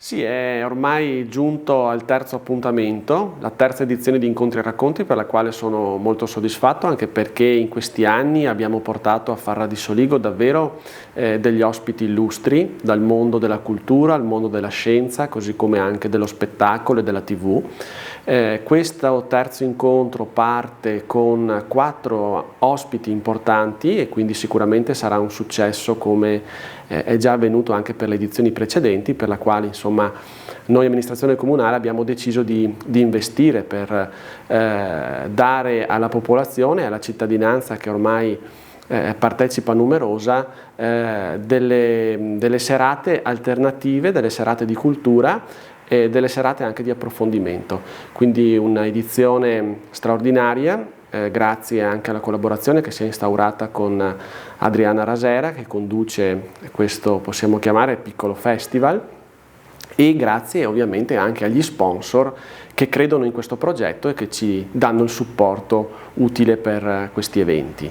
Sì, è ormai giunto al terzo appuntamento, la terza edizione di Incontri e Racconti, per la quale sono molto soddisfatto, anche perché in questi anni abbiamo portato a Farra di Soligo davvero degli ospiti illustri dal mondo della cultura al mondo della scienza, così come anche dello spettacolo e della TV. Questo terzo incontro parte con 4 ospiti importanti e quindi sicuramente sarà un successo, come è già avvenuto anche per le edizioni precedenti, per la quale insomma noi amministrazione comunale abbiamo deciso di investire per dare alla popolazione, alla cittadinanza che ormai partecipa numerosa, delle serate alternative, delle serate di cultura e delle serate anche di approfondimento. Quindi una edizione straordinaria, grazie anche alla collaborazione che si è instaurata con Adriana Rasera, che conduce questo, possiamo chiamare, piccolo festival, e grazie ovviamente anche agli sponsor che credono in questo progetto e che ci danno il supporto utile per questi eventi.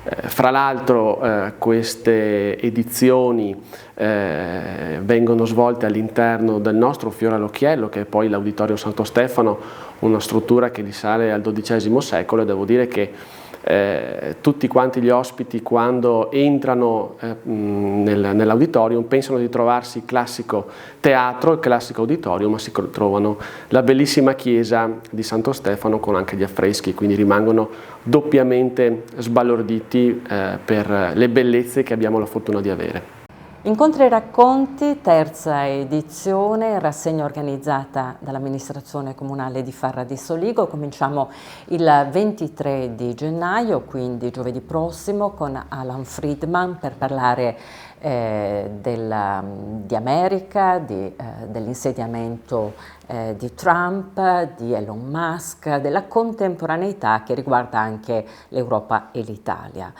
Fra l'altro queste edizioni vengono svolte all'interno del nostro Fiore all'Occhiello, che è poi l'Auditorio Santo Stefano, una struttura che risale al XII secolo, e devo dire che tutti quanti gli ospiti, quando entrano nell'auditorium, pensano di trovarsi il classico teatro, il classico auditorium, ma si trovano la bellissima chiesa di Santo Stefano con anche gli affreschi, quindi rimangono doppiamente sbalorditi per le bellezze che abbiamo la fortuna di avere. Incontri e Racconti, terza edizione, rassegna organizzata dall'amministrazione comunale di Farra di Soligo. Cominciamo il 23 di gennaio, quindi giovedì prossimo, con Alan Friedman per parlare di America, dell'insediamento di Trump, di Elon Musk, della contemporaneità che riguarda anche l'Europa e l'Italia.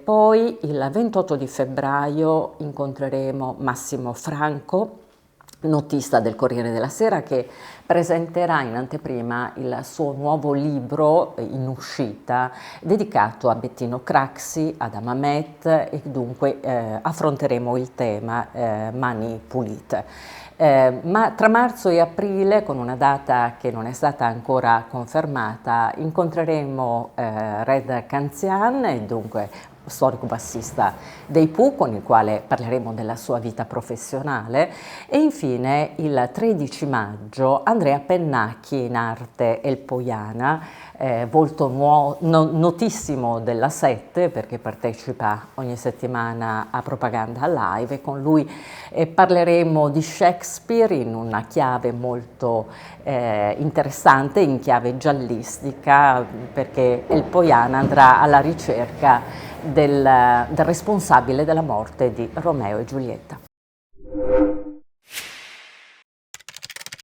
Poi il 28 di febbraio incontreremo Massimo Franco, notista del Corriere della Sera, che presenterà in anteprima il suo nuovo libro in uscita dedicato a Bettino Craxi, ad Amamet, e dunque affronteremo il tema Mani Pulite. Ma tra marzo e aprile, con una data che non è stata ancora confermata, incontreremo Red Canzian, e dunque storico bassista dei Pooh, con il quale parleremo della sua vita professionale, e infine il 13 maggio Andrea Pennacchi, in arte El Poiana, volto notissimo della 7, perché partecipa ogni settimana a Propaganda Live, e con lui parleremo di Shakespeare in una chiave molto interessante, in chiave giallistica, perché El Poiana andrà alla ricerca del responsabile della morte di Romeo e Giulietta.